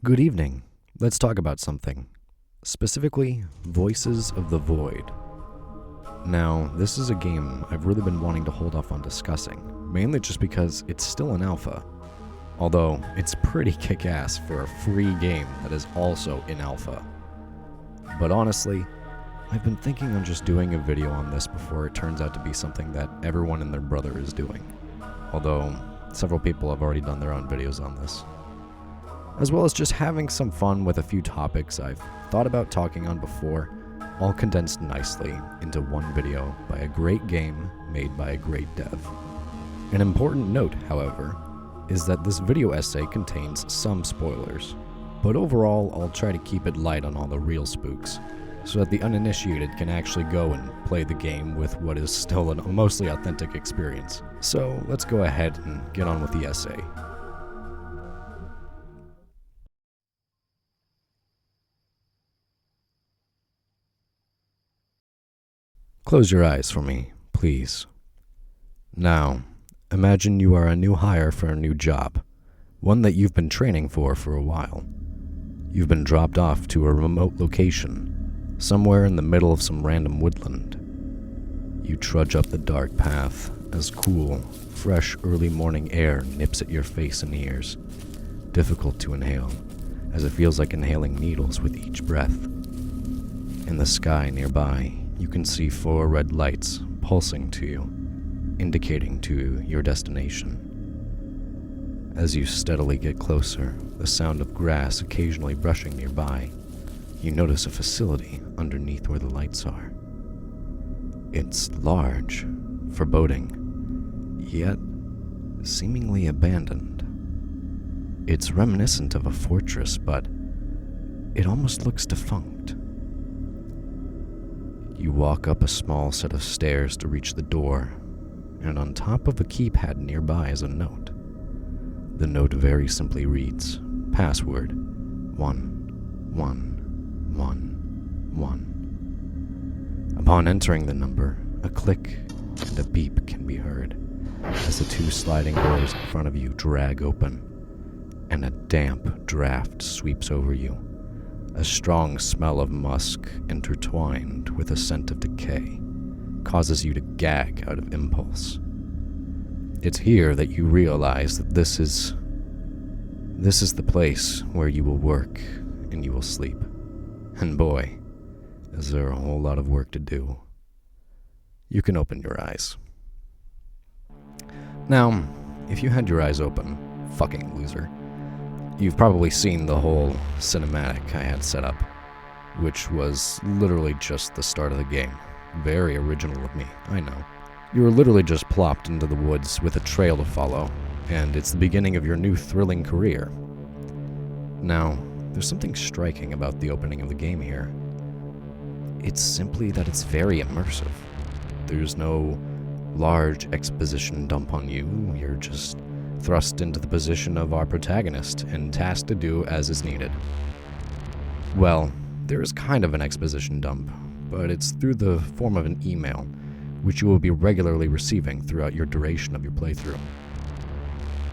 Good evening. Let's talk about something. Specifically, Voices of the Void. Now, this is a game I've really been wanting to hold off on discussing, mainly just because it's still in alpha. Although, it's pretty kick-ass for a free game that is also in alpha. But honestly, I've been thinking on just doing a video on this before it turns out to be something that everyone and their brother is doing. Although, several people have already done their own videos on this. As well as just having some fun with a few topics I've thought about talking on before, all condensed nicely into one video by a great game made by a great dev. An important note, however, is that this video essay contains some spoilers, but overall I'll try to keep it light on all the real spooks, so that the uninitiated can actually go and play the game with what is still a mostly authentic experience. So let's go ahead and get on with the essay. Close your eyes for me, please. Now, imagine you are a new hire for a new job, one that you've been training for a while. You've been dropped off to a remote location, somewhere in the middle of some random woodland. You trudge up the dark path as cool, fresh early morning air nips at your face and ears, difficult to inhale, as it feels like inhaling needles with each breath. In the sky nearby, you can see 4 red lights pulsing to you, indicating to your destination. As you steadily get closer, the sound of grass occasionally brushing nearby, you notice a facility underneath where the lights are. It's large, foreboding, yet seemingly abandoned. It's reminiscent of a fortress, but it almost looks defunct. You walk up a small set of stairs to reach the door, and on top of a keypad nearby is a note. The note very simply reads, password 1111. Upon entering the number, a click and a beep can be heard as the 2 sliding doors in front of you drag open, and a damp draft sweeps over you. A strong smell of musk, intertwined with a scent of decay, causes you to gag out of impulse. It's here that you realize that this is the place where you will work and you will sleep. And boy, is there a whole lot of work to do. You can open your eyes. Now, if you had your eyes open, fucking loser, you've probably seen the whole cinematic I had set up, which was literally just the start of the game. Very original of me, I know. You were literally just plopped into the woods with a trail to follow, and it's the beginning of your new thrilling career. Now, there's something striking about the opening of the game here. It's simply that it's very immersive. There's no large exposition dump on you, you're just thrust into the position of our protagonist and tasked to do as is needed. Well, there is kind of an exposition dump, but it's through the form of an email, which you will be regularly receiving throughout your duration of your playthrough.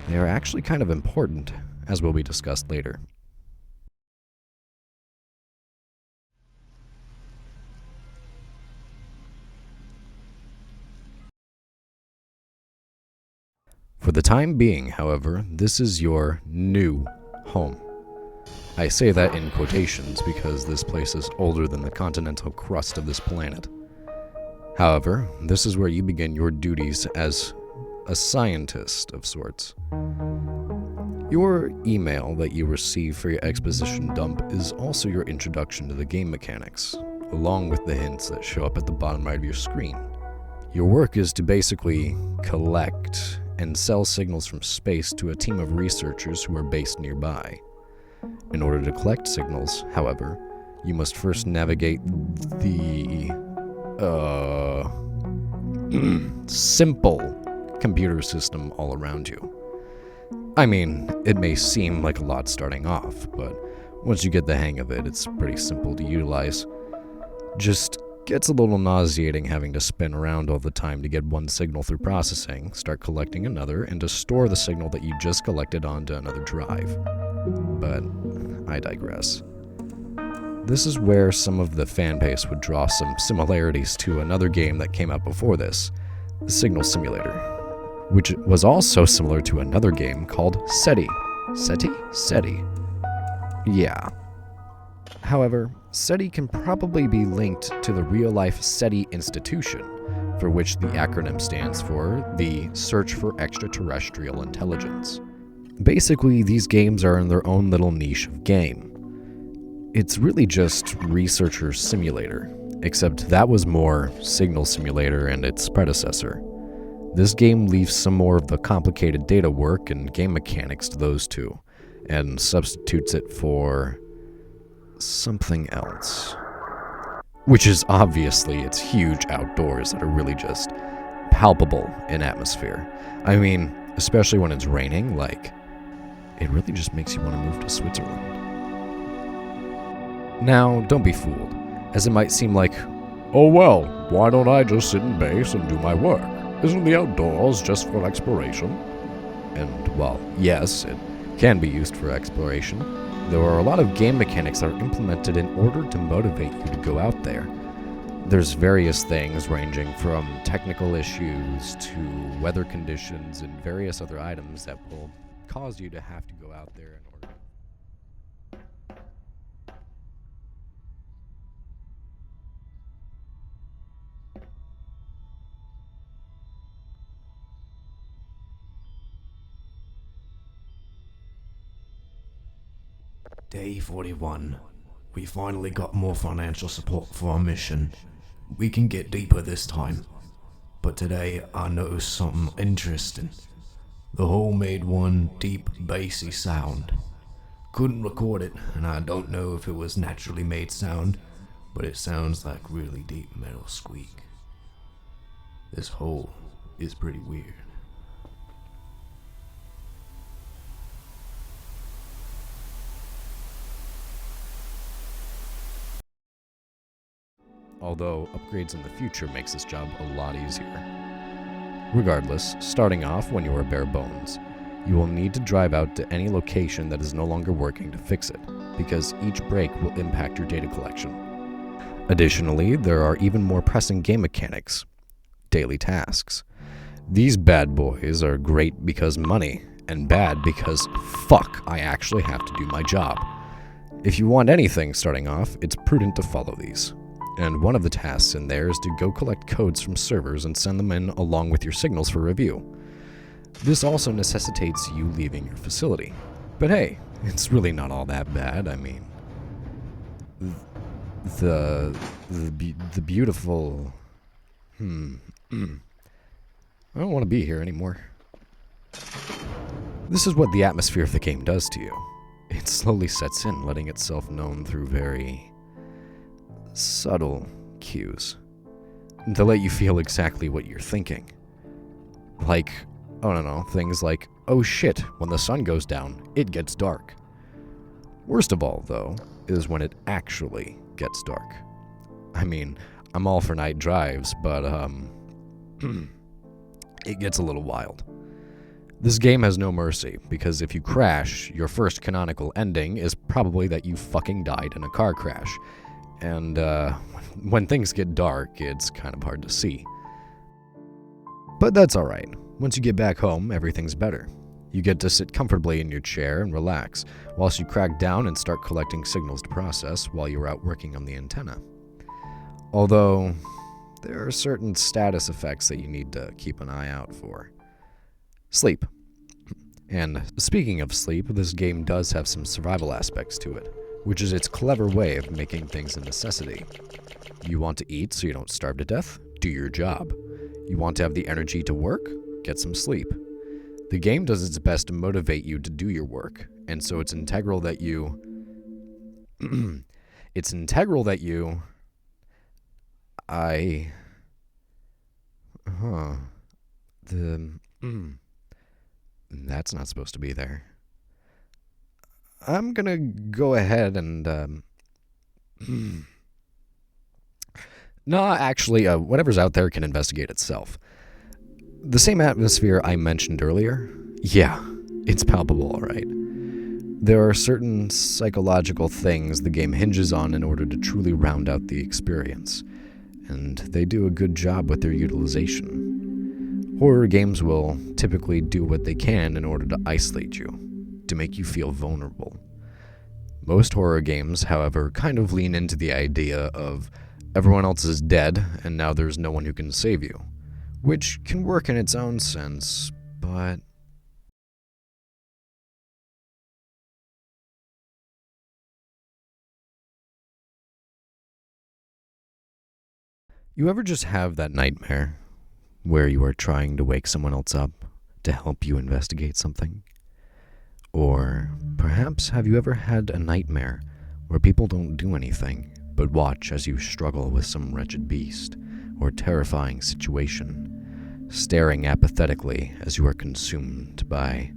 They are actually kind of important, as will be discussed later. For the time being, however, this is your new home. I say that in quotations because this place is older than the continental crust of this planet. However, this is where you begin your duties as a scientist of sorts. Your email that you receive for your exposition dump is also your introduction to the game mechanics, along with the hints that show up at the bottom right of your screen. Your work is to basically collect and sell signals from space to a team of researchers who are based nearby. In order to collect signals, however, you must first navigate the simple computer system all around you. I mean, it may seem like a lot starting off, but once you get the hang of it, it's pretty simple to utilize. Just gets a little nauseating having to spin around all the time to get one signal through processing, start collecting another, and to store the signal that you just collected onto another drive. But I digress. This is where some of the fan base would draw some similarities to another game that came out before this, the Signal Simulator, which was also similar to another game called SETI. SETI? SETI. Yeah. However, SETI can probably be linked to the real-life SETI institution, for which the acronym stands for the Search for Extraterrestrial Intelligence. Basically, these games are in their own little niche of game. It's really just Researcher Simulator, except that was more Signal Simulator and its predecessor. This game leaves some more of the complicated data work and game mechanics to those two, and substitutes it for something else. Which is obviously its huge outdoors that are really just palpable in atmosphere. I mean, especially when it's raining, like, it really just makes you want to move to Switzerland. Now, don't be fooled, as it might seem like, oh well, why don't I just sit in base and do my work? Isn't the outdoors just for exploration? And, well, yes, it can be used for exploration. There are a lot of game mechanics that are implemented in order to motivate you to go out there. There's various things ranging from technical issues to weather conditions and various other items that will cause you to have to go out there in order. Day 41. We finally got more financial support for our mission. We can get deeper this time. But today I noticed something interesting. The hole made one deep, bassy sound. Couldn't record it, and I don't know if it was naturally made sound, but it sounds like really deep metal squeak. This hole is pretty weird. Although upgrades in the future makes this job a lot easier. Regardless, starting off when you are bare bones, you will need to drive out to any location that is no longer working to fix it, because each break will impact your data collection. Additionally, there are even more pressing game mechanics, daily tasks. These bad boys are great because money, and bad because fuck, I actually have to do my job. If you want anything starting off, it's prudent to follow these. And one of the tasks in there is to go collect codes from servers and send them in along with your signals for review. This also necessitates you leaving your facility. But hey, it's really not all that bad. I mean, the beautiful... I don't want to be here anymore. This is what the atmosphere of the game does to you. It slowly sets in, letting itself known through very subtle cues to let you feel exactly what you're thinking. Like, I don't know, things like, oh shit, when the sun goes down, it gets dark. Worst of all, though, is when it actually gets dark. I mean, I'm all for night drives, but, it gets a little wild. This game has no mercy, because if you crash, your first canonical ending is probably that you fucking died in a car crash. And, when things get dark, it's kind of hard to see. But that's alright. Once you get back home, everything's better. You get to sit comfortably in your chair and relax, whilst you crack down and start collecting signals to process while you're out working on the antenna. Although, there are certain status effects that you need to keep an eye out for. Sleep. And speaking of sleep, this game does have some survival aspects to it, which is its clever way of making things a necessity. You want to eat so you don't starve to death? Do your job. You want to have the energy to work? Get some sleep. The game does its best to motivate you to do your work, and so it's integral that you... That's not supposed to be there. I'm gonna go ahead and, No, actually, whatever's out there can investigate itself. The same atmosphere I mentioned earlier? Yeah, it's palpable, alright. There are certain psychological things the game hinges on in order to truly round out the experience, and they do a good job with their utilization. Horror games will typically do what they can in order to isolate you, to make you feel vulnerable. Most horror games, however, kind of lean into the idea of everyone else is dead and now there's no one who can save you, which can work in its own sense, but you ever just have that nightmare where you are trying to wake someone else up to help you investigate something? Or perhaps have you ever had a nightmare where people don't do anything but watch as you struggle with some wretched beast or terrifying situation, staring apathetically as you are consumed by...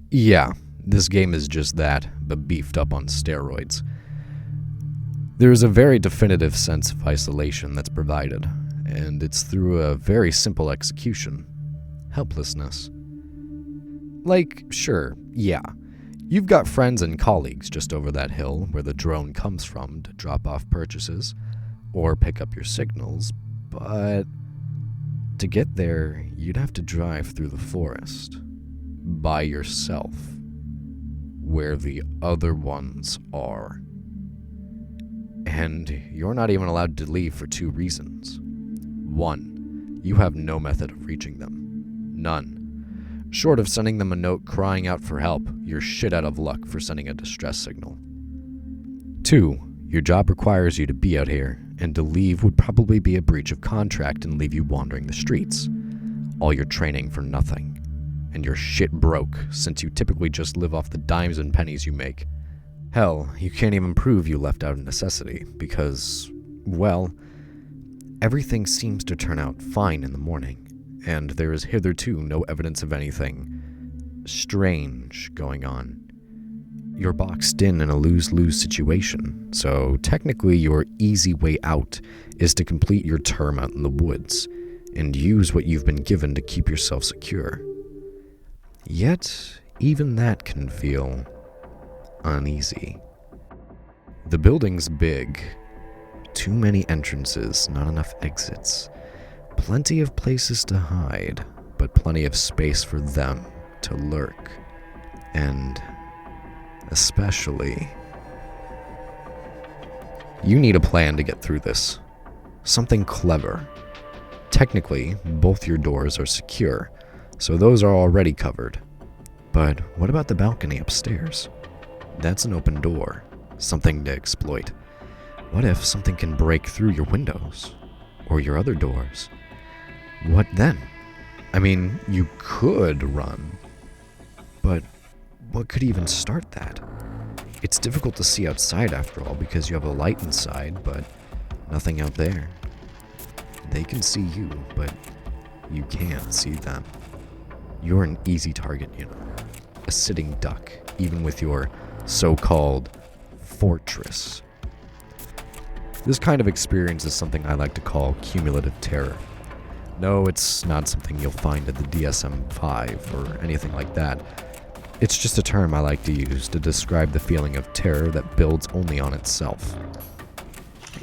Yeah, this game is just that, but beefed up on steroids. There is a very definitive sense of isolation that's provided, and it's through a very simple execution: helplessness. Like, sure, yeah, you've got friends and colleagues just over that hill where the drone comes from to drop off purchases or pick up your signals, but to get there, you'd have to drive through the forest by yourself, where the other ones are. And you're not even allowed to leave for 2 reasons. 1, you have no method of reaching them. None. Short of sending them a note crying out for help, you're shit out of luck for sending a distress signal. 2, your job requires you to be out here, and to leave would probably be a breach of contract and leave you wandering the streets. All your training for nothing. And you're shit broke, since you typically just live off the dimes and pennies you make. Hell, you can't even prove you left out of necessity, because, well, everything seems to turn out fine in the morning, and there is hitherto no evidence of anything strange going on. You're boxed in a lose-lose situation, so technically your easy way out is to complete your term out in the woods, and use what you've been given to keep yourself secure. Yet, even that can feel uneasy. The building's big. Too many entrances, not enough exits. Plenty of places to hide, but plenty of space for them to lurk. And especially, you need a plan to get through this. Something clever. Technically, both your doors are secure, so those are already covered. But what about the balcony upstairs? That's an open door, something to exploit. What if something can break through your windows? Or your other doors? What then? I mean, you could run. But what could even start that? It's difficult to see outside after all, because you have a light inside, but nothing out there. They can see you, but you can't see them. You're an easy target, you know. A sitting duck, even with your so-called fortress. This kind of experience is something I like to call cumulative terror. No, it's not something you'll find in the DSM-5 or anything like that. It's just a term I like to use to describe the feeling of terror that builds only on itself.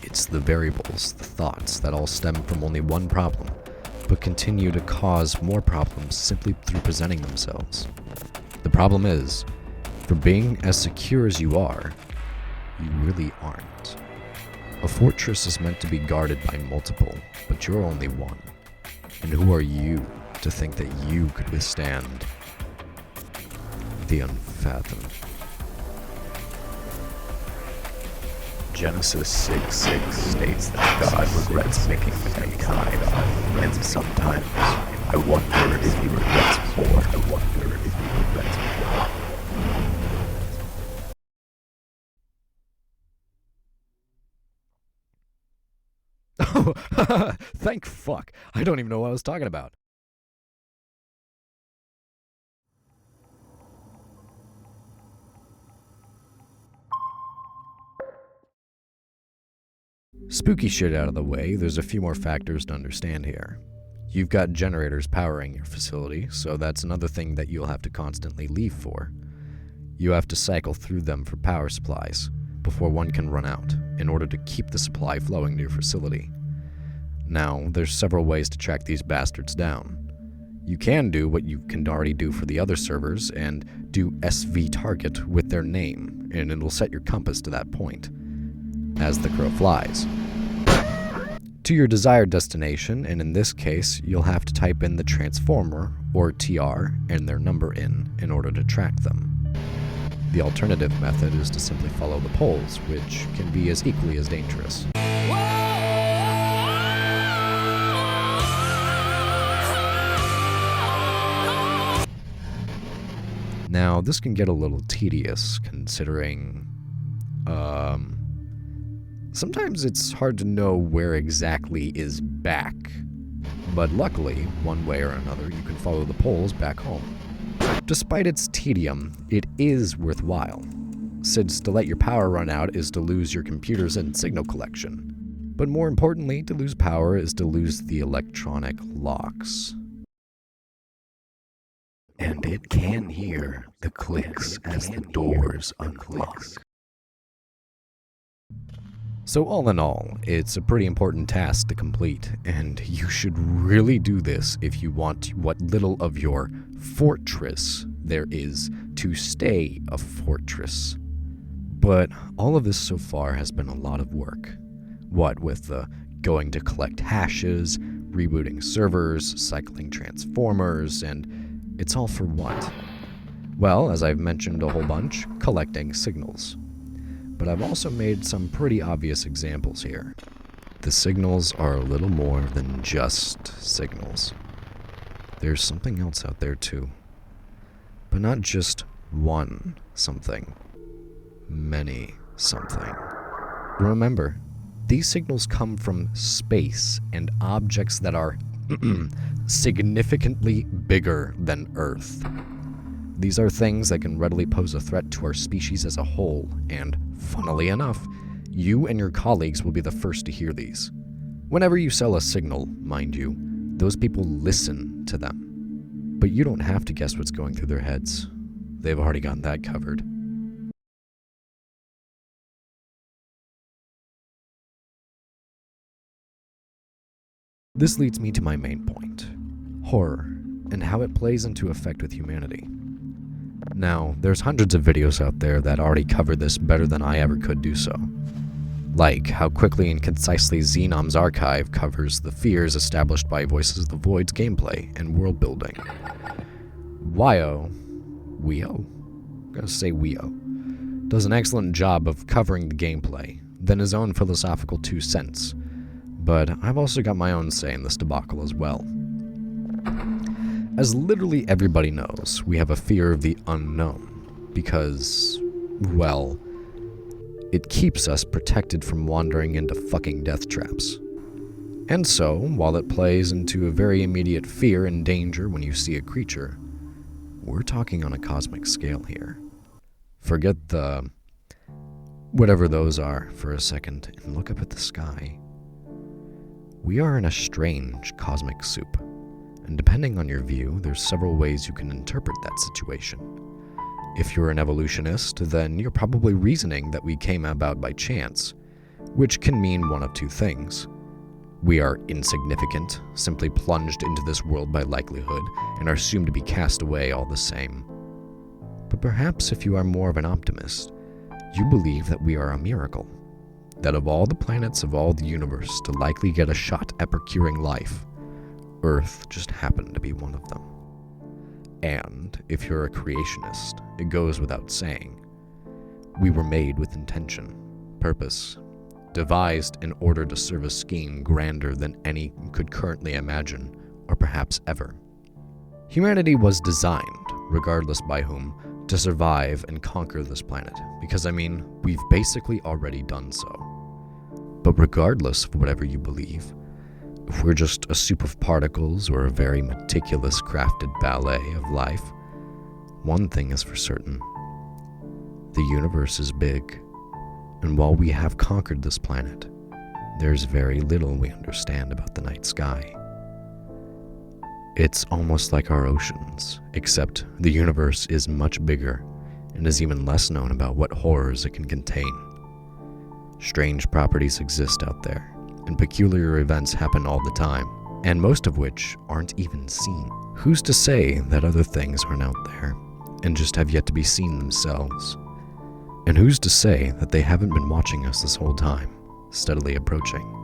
It's the variables, the thoughts, that all stem from only one problem, but continue to cause more problems simply through presenting themselves. The problem is, for being as secure as you are, you really aren't. A fortress is meant to be guarded by multiple, but you're only one. And who are you to think that you could withstand the unfathomed? Genesis 6:6 states that God regrets making mankind, and sometimes I wonder if he regrets more. Oh, thank fuck. I don't even know what I was talking about. Spooky shit out of the way, there's a few more factors to understand here. You've got generators powering your facility, so that's another thing that you'll have to constantly leave for. You have to cycle through them for power supplies before one can run out in order to keep the supply flowing to your facility. Now, there's several ways to track these bastards down. You can do what you can already do for the other servers and do SV target with their name, and it'll set your compass to that point as the crow flies to your desired destination, and in this case, you'll have to type in the transformer, or TR, and their number in order to track them. The alternative method is to simply follow the poles, which can be as equally as dangerous. Now, this can get a little tedious, considering, sometimes it's hard to know where exactly is back, but luckily, one way or another, you can follow the poles back home. Despite its tedium, it is worthwhile, since to let your power run out is to lose your computers and signal collection. But more importantly, to lose power is to lose the electronic locks. And it can hear the clicks as the doors unlock. So all in all, it's a pretty important task to complete, and you should really do this if you want what little of your fortress there is to stay a fortress. But all of this so far has been a lot of work. What with the going to collect hashes, rebooting servers, cycling transformers, and it's all for what? Well, as I've mentioned a whole bunch, collecting signals. But I've also made some pretty obvious examples here. The signals are a little more than just signals. There's something else out there too. But not just one something. Many something. Remember, these signals come from space and objects that are significantly bigger than Earth. These are things that can readily pose a threat to our species as a whole, and, funnily enough, you and your colleagues will be the first to hear these. Whenever you sell a signal, mind you, those people listen to them. But you don't have to guess what's going through their heads. They've already got that covered. This leads me to my main point: horror, and how it plays into effect with humanity. Now, there's hundreds of videos out there that already cover this better than I ever could do so. Like how quickly and concisely Xenom's archive covers the fears established by Voices of the Void's gameplay and world building. Wio, I'm gonna say Wio, does an excellent job of covering the gameplay, then his own philosophical 2 cents. But I've also got my own say in this debacle as well. As literally everybody knows, we have a fear of the unknown, because, well, it keeps us protected from wandering into fucking death traps. And so, while it plays into a very immediate fear and danger when you see a creature, we're talking on a cosmic scale here. Forget the whatever those are for a second and look up at the sky. We are in a strange cosmic soup. And depending on your view, there's several ways you can interpret that situation. If you're an evolutionist, then you're probably reasoning that we came about by chance, which can mean one of two things. We are insignificant, simply plunged into this world by likelihood, and are assumed to be cast away all the same. But perhaps if you are more of an optimist, you believe that we are a miracle, that of all the planets of all the universe to likely get a shot at procuring life, Earth just happened to be one of them. And if you're a creationist, it goes without saying. We were made with intention, purpose, devised in order to serve a scheme grander than any could currently imagine, or perhaps ever. Humanity was designed, regardless by whom, to survive and conquer this planet, because we've basically already done so. But regardless of whatever you believe, if we're just a soup of particles or a very meticulous crafted ballet of life, one thing is for certain. The universe is big, and while we have conquered this planet, there's very little we understand about the night sky. It's almost like our oceans, except the universe is much bigger and is even less known about what horrors it can contain. Strange properties exist out there, and peculiar events happen all the time, and most of which aren't even seen. Who's to say that other things aren't out there, and just have yet to be seen themselves? And who's to say that they haven't been watching us this whole time, steadily approaching?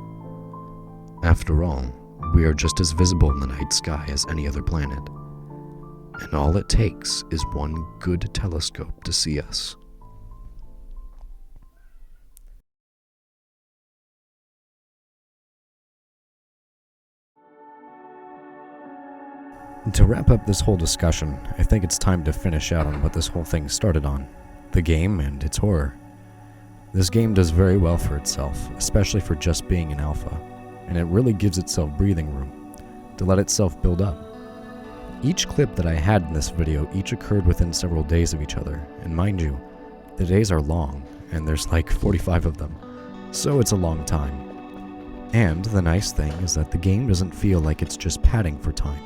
After all, we are just as visible in the night sky as any other planet, and all it takes is one good telescope to see us. To wrap up this whole discussion, I think it's time to finish out on what this whole thing started on, the game and its horror. This game does very well for itself, especially for just being an alpha, and it really gives itself breathing room to let itself build up. Each clip that I had in this video each occurred within several days of each other, and mind you, the days are long, and there's like 45 of them, so it's a long time. And the nice thing is that the game doesn't feel like it's just padding for time.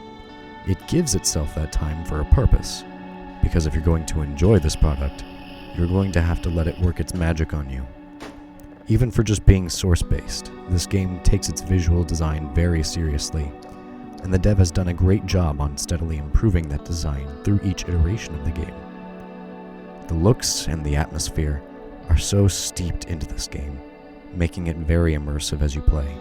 It gives itself that time for a purpose, because if you're going to enjoy this product, you're going to have to let it work its magic on you. Even for just being source-based, this game takes its visual design very seriously, and the dev has done a great job on steadily improving that design through each iteration of the game. The looks and the atmosphere are so steeped into this game, making it very immersive as you play.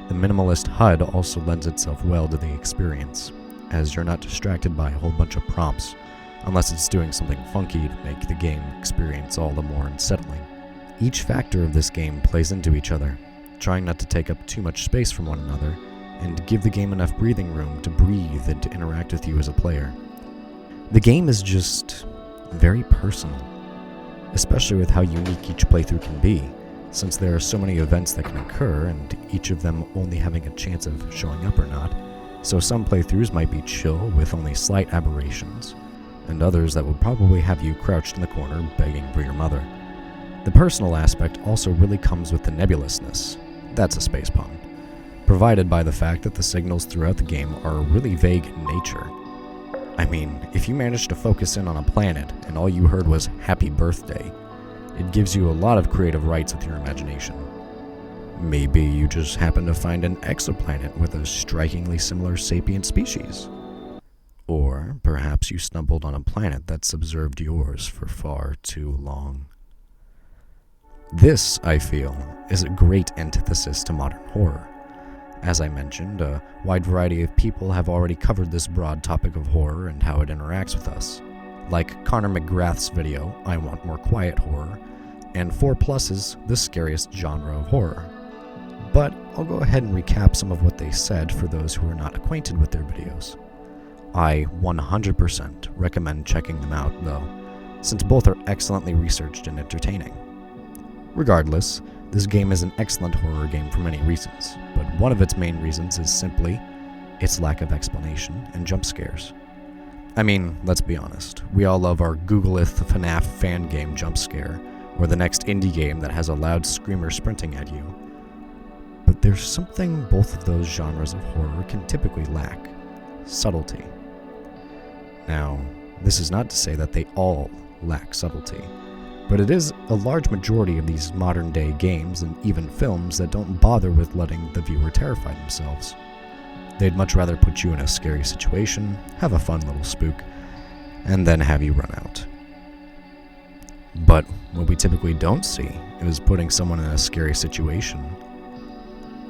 The minimalist HUD also lends itself well to the experience, as you're not distracted by a whole bunch of prompts, unless it's doing something funky to make the game experience all the more unsettling. Each factor of this game plays into each other, trying not to take up too much space from one another, and give the game enough breathing room to breathe and to interact with you as a player. The game is just very personal, especially with how unique each playthrough can be, since there are so many events that can occur, and each of them only having a chance of showing up or not. So some playthroughs might be chill with only slight aberrations, and others that will probably have you crouched in the corner begging for your mother. The personal aspect also really comes with the nebulousness, that's a space pun, provided by the fact that the signals throughout the game are really vague in nature. I mean, if you manage to focus in on a planet and all you heard was "Happy Birthday," it gives you a lot of creative rights with your imagination. Maybe you just happen to find an exoplanet with a strikingly similar sapient species. Or perhaps you stumbled on a planet that's observed yours for far too long. This, I feel, is a great antithesis to modern horror. As I mentioned, a wide variety of people have already covered this broad topic of horror and how it interacts with us, like Connor McGrath's video, I Want More Quiet Horror, and 4Plus's The Scariest Genre of Horror. But I'll go ahead and recap some of what they said for those who are not acquainted with their videos. I 100% recommend checking them out, though, since both are excellently researched and entertaining. Regardless, this game is an excellent horror game for many reasons, but one of its main reasons is simply its lack of explanation and jump scares. I mean, let's be honest, we all love our Googleth FNAF fan game jump scare, or the next indie game that has a loud screamer sprinting at you. But there's something both of those genres of horror can typically lack: subtlety. Now, this is not to say that they all lack subtlety, but it is a large majority of these modern-day games and even films that don't bother with letting the viewer terrify themselves. They'd much rather put you in a scary situation, have a fun little spook, and then have you run out. But what we typically don't see is putting someone in a scary situation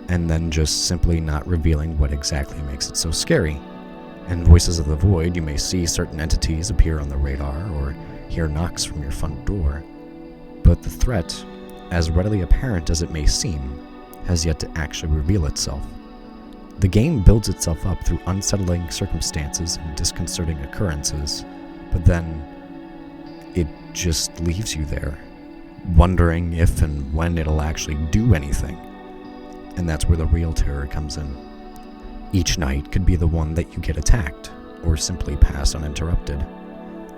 and then just simply not revealing what exactly makes it so scary. In Voices of the Void, you may see certain entities appear on the radar or hear knocks from your front door, but the threat, as readily apparent as it may seem, has yet to actually reveal itself. The game builds itself up through unsettling circumstances and disconcerting occurrences, but then it just leaves you there, wondering if and when it'll actually do anything. And that's where the real terror comes in. Each night could be the one that you get attacked, or simply pass uninterrupted.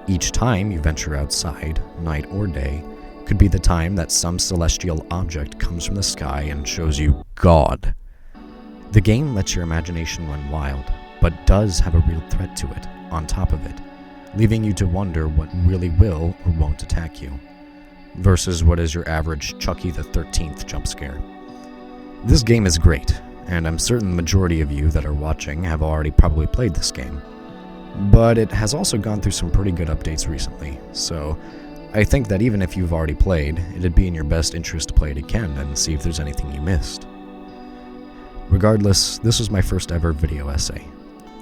Each time you venture outside, night or day, could be the time that some celestial object comes from the sky and shows you God. The game lets your imagination run wild, but does have a real threat to it on top of it, leaving you to wonder what really will or won't attack you, versus what is your average Chucky the 13th jump scare. This game is great, and I'm certain the majority of you that are watching have already probably played this game, but it has also gone through some pretty good updates recently, so I think that even if you've already played, it'd be in your best interest to play it again and see if there's anything you missed. Regardless, this was my first ever video essay.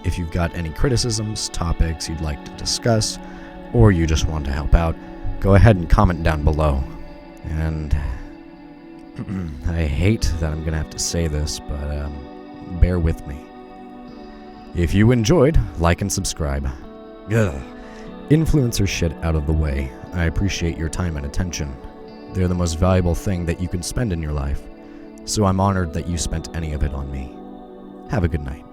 If you've got any criticisms, topics you'd like to discuss, or you just want to help out, go ahead and comment down below. And I hate that I'm gonna have to say this, but bear with me. If you enjoyed, like and subscribe. Ugh. Influencer shit out of the way. I appreciate your time and attention. They're the most valuable thing that you can spend in your life, so I'm honored that you spent any of it on me. Have a good night.